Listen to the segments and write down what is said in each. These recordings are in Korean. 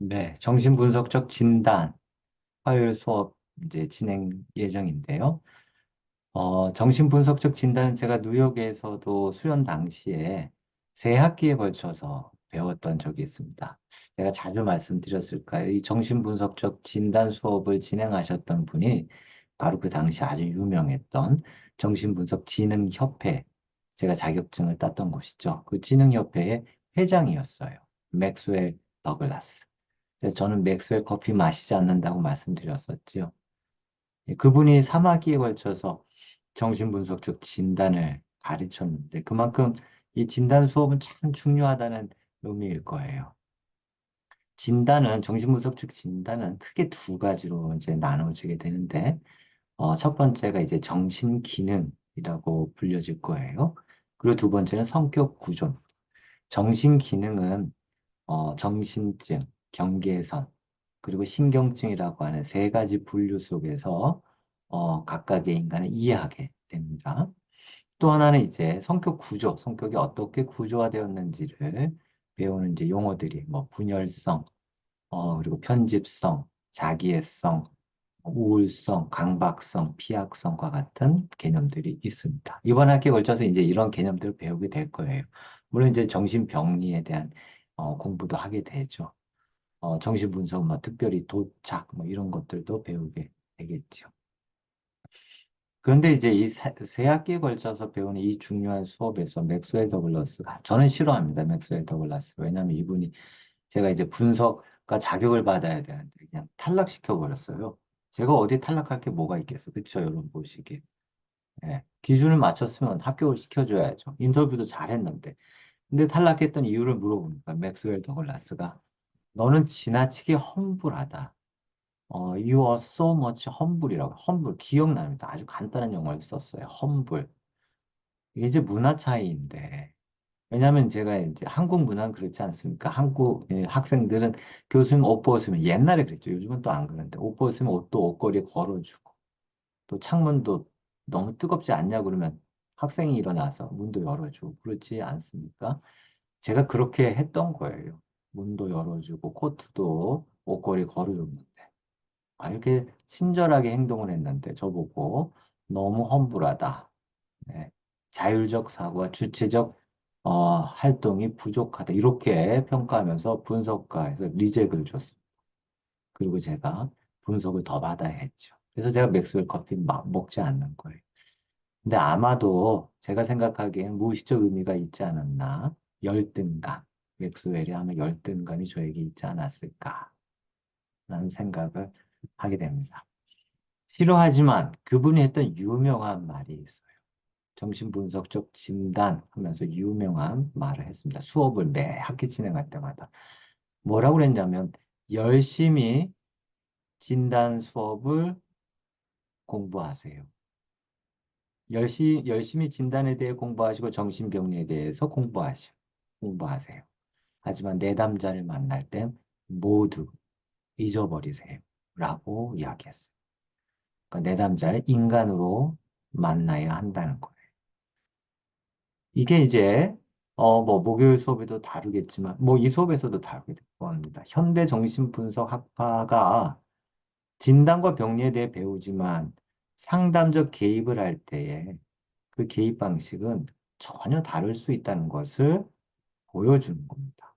네, 정신분석적 진단, 화요일 수업 이제 진행 예정인데요. 정신분석적 진단은 제가 뉴욕에서도 수련 당시에 세 학기에 걸쳐서 배웠던 적이 있습니다. 제가 자주 말씀드렸을까요? 이 정신분석적 진단 수업을 진행하셨던 분이 바로 그 당시 아주 유명했던 정신분석진흥협회, 제가 자격증을 땄던 곳이죠. 그 진흥협회의 회장이었어요. 맥스웰 더글라스. 그래서 저는 맥스웰 커피 마시지 않는다고 말씀드렸었죠. 예, 그분이 3학기에 걸쳐서 정신분석적 진단을 가르쳤는데 그만큼 이 진단 수업은 참 중요하다는 의미일 거예요. 정신분석적 진단은 크게 두 가지로 이제 나눠지게 되는데, 첫 번째가 이제 정신기능이라고 불려질 거예요. 그리고 두 번째는 성격 구조. 정신기능은 정신증, 경계선, 그리고 신경증이라고 하는 세 가지 분류 속에서 각각의 인간을 이해하게 됩니다. 또 하나는 이제 성격 구조, 성격이 어떻게 구조화되었는지를 배우는 이제 용어들이 뭐 분열성, 그리고 편집성, 자기애성, 우울성, 강박성, 피약성과 같은 개념들이 있습니다. 이번 학기에 걸쳐서 이제 이런 개념들을 배우게 될 거예요. 물론 이제 정신병리에 대한 공부도 하게 되죠. 정신분석, 뭐 특별히 도착, 뭐 이런 것들도 배우게 되겠죠. 그런데 이제 이 세 학기에 걸쳐서 배우는 이 중요한 수업에서 맥스웰 더글라스가, 저는 싫어합니다. 맥스웰 더글라스. 왜냐하면 이분이 제가 이제 분석가 자격을 받아야 되는데 그냥 탈락시켜 버렸어요. 제가 어디 탈락할 게 뭐가 있겠어. 그쵸, 여러분 보시기에. 예. 기준을 맞췄으면 합격을 시켜줘야죠. 인터뷰도 잘했는데. 근데 탈락했던 이유를 물어보니까 맥스웰 더글라스가 너는 지나치게 험불하다. You are so much humble이라고. 험불. 기억납니다. 아주 간단한 영어를 썼어요. 험불. 이게 이제 문화 차이인데. 왜냐하면 제가 이제 한국 문화는 그렇지 않습니까? 한국 학생들은 교수님 옷 벗으면 옛날에 그랬죠. 요즘은 또 안 그런데 옷 벗으면 옷도 옷걸이에 걸어주고 또 창문도 너무 뜨겁지 않냐 그러면 학생이 일어나서 문도 열어주고 그렇지 않습니까? 제가 그렇게 했던 거예요. 문도 열어주고 코트도 옷걸이 걸어줬는데 이렇게 친절하게 행동을 했는데 저보고 너무 험불하다. 네. 자율적 사고와 주체적 활동이 부족하다. 이렇게 평가하면서 분석가에서 리젝을 줬습니다. 그리고 제가 분석을 더 받아야 했죠. 그래서 제가 맥스웰 커피 먹지 않는 거예요. 근데 아마도 제가 생각하기엔 무의식적 의미가 있지 않았나. 열등감. 맥스웰이 하면 열등감이 저에게 있지 않았을까라는 생각을 하게 됩니다. 싫어하지만 그분이 했던 유명한 말이 있어요. 정신분석적 진단 하면서 유명한 말을 했습니다. 수업을 매 학기 진행할 때마다. 뭐라고 그랬냐면, 열심히 진단 수업을 공부하세요. 열심히 진단에 대해 공부하시고 정신병리에 대해서 공부하세요. 하지만 내담자를 만날 땐 모두 잊어버리세요. 라고 이야기했어요. 그러니까 내담자를 인간으로 만나야 한다는 거예요. 이게 이제 뭐 목요일 수업에도 다루겠지만 뭐 이 수업에서도 다루게 될 겁니다. 현대 정신분석 학파가 진단과 병리에 대해 배우지만 상담적 개입을 할 때에 그 개입 방식은 전혀 다를 수 있다는 것을 보여주는 겁니다.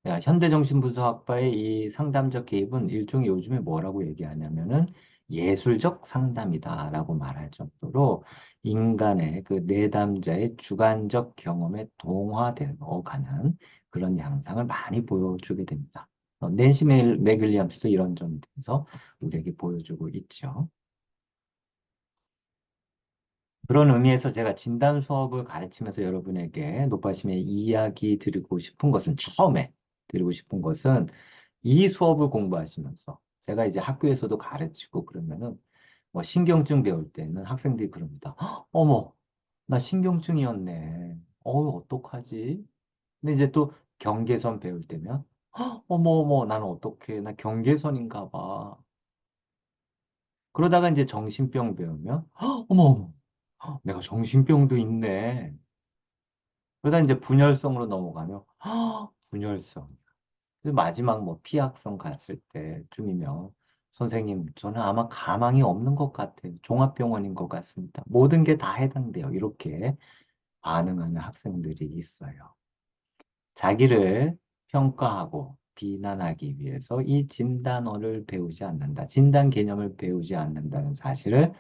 야, 현대정신분석학파의 이 상담적 개입은 일종의 요즘에 뭐라고 얘기하냐면은 예술적 상담이다라고 말할 정도로 인간의 그 내담자의 주관적 경험에 동화되어 가는 그런 양상을 많이 보여주게 됩니다. 낸시 맥윌리엄스도 이런 점에 대해서 우리에게 보여주고 있죠. 그런 의미에서 제가 진단 수업을 가르치면서 여러분에게 높아심에 이야기 드리고 싶은 것은 처음에 드리고 싶은 것은 이 수업을 공부하시면서 제가 이제 학교에서도 가르치고 그러면은 뭐 신경증 배울 때는 학생들이 그럽니다. "헉, 어머, 나 신경증이었네. 어떡하지?" 근데 이제 또 경계선 배울 때면 "헉, 어머, 어머, 나는 어떡해. 나 경계선인가 봐." 그러다가 이제 정신병 배우면 "헉, 어머, 어머, 내가 정신병도 있네." 그러다 이제 분열성으로 넘어가면 분열성. 마지막 뭐 피학성 갔을 때쯤이면 선생님, 저는 아마 가망이 없는 것 같아요. 종합병원인 것 같습니다. 모든 게 다 해당돼요. 이렇게 반응하는 학생들이 있어요. 자기를 평가하고 비난하기 위해서 이 진단어를 배우지 않는다. 진단 개념을 배우지 않는다는 사실을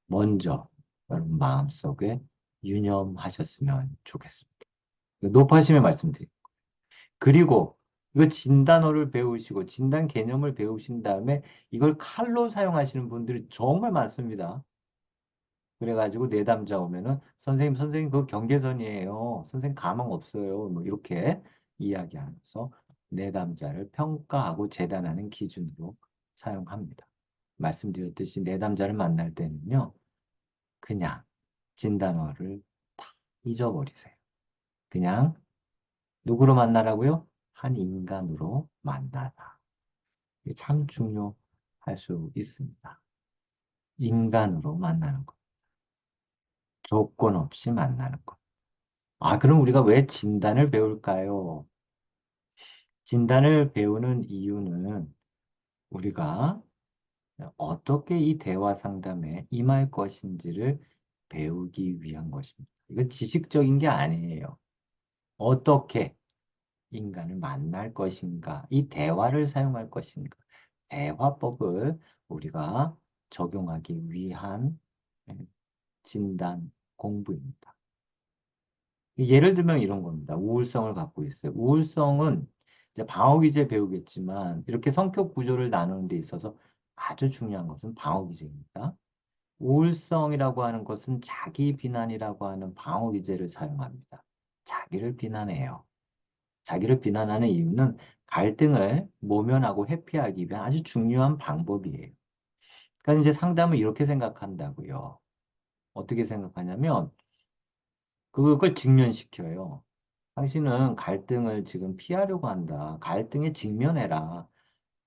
먼저 여러분 마음속에 유념하셨으면 좋겠습니다. 높아심의 말씀드립니다. 그리고 이거 진단어를 배우시고 진단 개념을 배우신 다음에 이걸 칼로 사용하시는 분들이 정말 많습니다. 그래가지고 내담자 오면은 선생님 그거 경계선이에요. 선생님 가망 없어요. 뭐 이렇게 이야기하면서 내담자를 평가하고 재단하는 기준으로 사용합니다. 말씀드렸듯이 내담자를 만날 때는요. 그냥 진단어를 다 잊어버리세요. 그냥 누구로 만나라고요? 한 인간으로 만나라. 이게 참 중요할 수 있습니다. 인간으로 만나는 것. 조건 없이 만나는 것. 아, 그럼 우리가 왜 진단을 배울까요? 진단을 배우는 이유는 우리가 어떻게 이 대화 상담에 임할 것인지를 배우기 위한 것입니다. 이건 지식적인 게 아니에요. 어떻게 인간을 만날 것인가, 이 대화를 사용할 것인가, 대화법을 우리가 적용하기 위한 진단 공부입니다. 예를 들면 이런 겁니다. 우울성을 갖고 있어요. 우울성은 이제 방어기제 배우겠지만 이렇게 성격 구조를 나누는 데 있어서 아주 중요한 것은 방어기제입니다. 우울성이라고 하는 것은 자기 비난이라고 하는 방어기제를 사용합니다. 자기를 비난해요. 자기를 비난하는 이유는 갈등을 모면하고 회피하기 위한 아주 중요한 방법이에요. 그러니까 이제 상담을 이렇게 생각한다고요. 어떻게 생각하냐면 그걸 직면시켜요. 당신은 갈등을 지금 피하려고 한다. 갈등에 직면해라.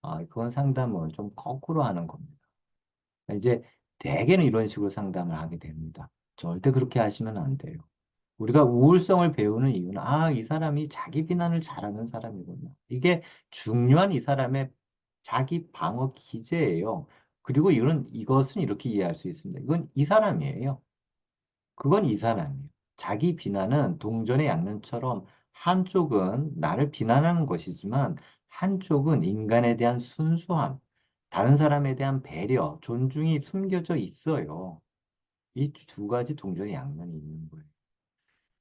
아, 그건 상담을 좀 거꾸로 하는 겁니다. 이제 대개는 이런 식으로 상담을 하게 됩니다. 절대 그렇게 하시면 안 돼요. 우리가 우울성을 배우는 이유는, 아, 이 사람이 자기 비난을 잘하는 사람이구나. 이게 중요한 이 사람의 자기 방어 기제예요. 그리고 이것은 이렇게 이해할 수 있습니다. 이건 이 사람이에요. 그건 이 사람이에요. 자기 비난은 동전의 양면처럼 한쪽은 나를 비난하는 것이지만 한쪽은 인간에 대한 순수함, 다른 사람에 대한 배려, 존중이 숨겨져 있어요. 이 두 가지 동전의 양면이 있는 거예요.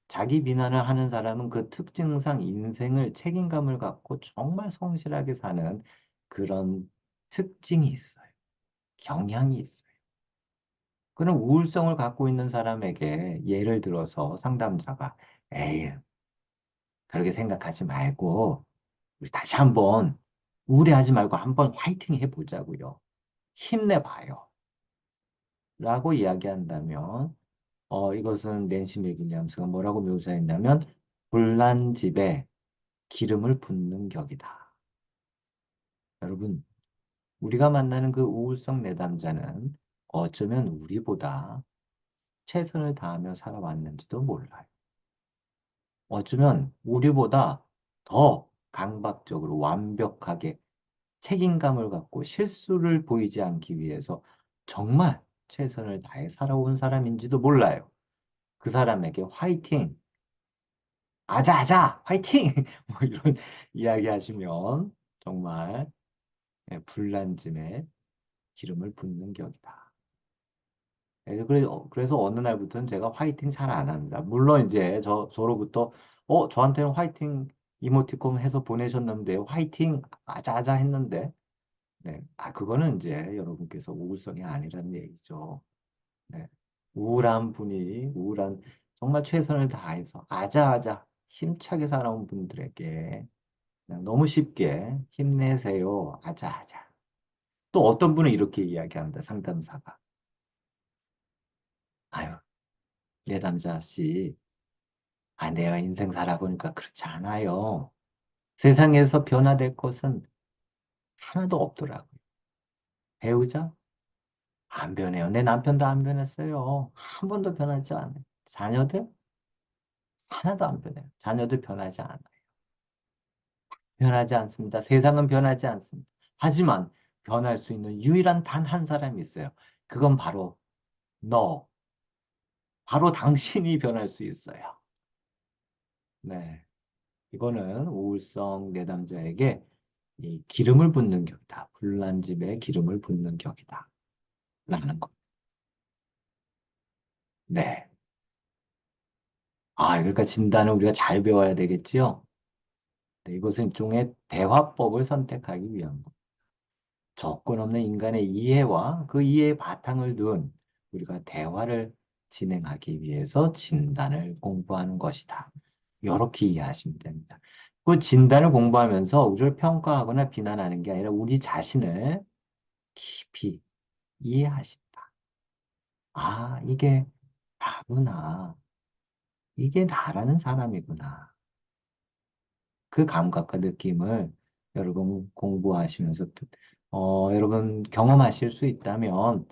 자기 비난을 하는 사람은 그 특징상 인생을 책임감을 갖고 정말 성실하게 사는 그런 특징이 있어요. 경향이 있어요. 그럼 우울성을 갖고 있는 사람에게 예를 들어서 상담자가 에이, 그렇게 생각하지 말고 우리 다시 한번 우울해하지 말고 한번 화이팅 해보자고요. 힘내봐요. 라고 이야기한다면 이것은 낸시 맥윌리엄스가 뭐라고 묘사했냐면 불난집에 기름을 붓는 격이다. 여러분, 우리가 만나는 그 우울성 내담자는 어쩌면 우리보다 최선을 다하며 살아왔는지도 몰라요. 어쩌면 우리보다 더 강박적으로 완벽하게 책임감을 갖고 실수를 보이지 않기 위해서 정말 최선을 다해 살아온 사람인지도 몰라요. 그 사람에게 화이팅! 아자아자! 화이팅! 뭐 이런 이야기 하시면 정말 불난짐에 기름을 붓는 격이다. 그래서 어느 날부터는 제가 화이팅 잘 안 합니다. 물론 이제 저로부터, 저한테는 화이팅 이모티콘 해서 보내셨는데, 화이팅 아자아자 했는데, 네. 아, 그거는 이제 여러분께서 우울성이 아니라는 얘기죠. 네. 정말 최선을 다해서 아자아자 힘차게 살아온 분들에게 그냥 너무 쉽게 힘내세요. 아자아자. 또 어떤 분은 이렇게 이야기합니다. 상담사가. 아유, 내담자 씨. 아, 내가 인생 살아보니까 그렇지 않아요. 세상에서 변화될 것은 하나도 없더라고요. 배우자? 안 변해요. 내 남편도 안 변했어요. 한 번도 변하지 않아요. 자녀들? 하나도 안 변해요. 자녀들 변하지 않아요. 변하지 않습니다. 세상은 변하지 않습니다. 하지만 변할 수 있는 유일한 단 한 사람이 있어요. 그건 바로 너, 바로 당신이 변할 수 있어요. 네. 이거는 우울성 내담자에게 이 기름을 붓는 격이다. 불난 집에 기름을 붓는 격이다. 라는 거. 네. 아, 그러니까 진단을 우리가 잘 배워야 되겠지요? 네, 이것은 일종의 대화법을 선택하기 위한 것. 조건 없는 인간의 이해와 그 이해의 바탕을 둔 우리가 대화를 진행하기 위해서 진단을 공부하는 것이다. 이렇게 이해하시면 됩니다. 그 진단을 공부하면서 우리를 평가하거나 비난하는 게 아니라 우리 자신을 깊이 이해하신다. 아, 이게 나구나. 이게 나라는 사람이구나. 그 감각과 느낌을 여러분 공부하시면서 여러분 경험하실 수 있다면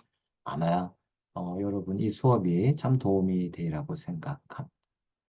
아마 여러분 이 수업이 참 도움이 되리라고 생각합니다.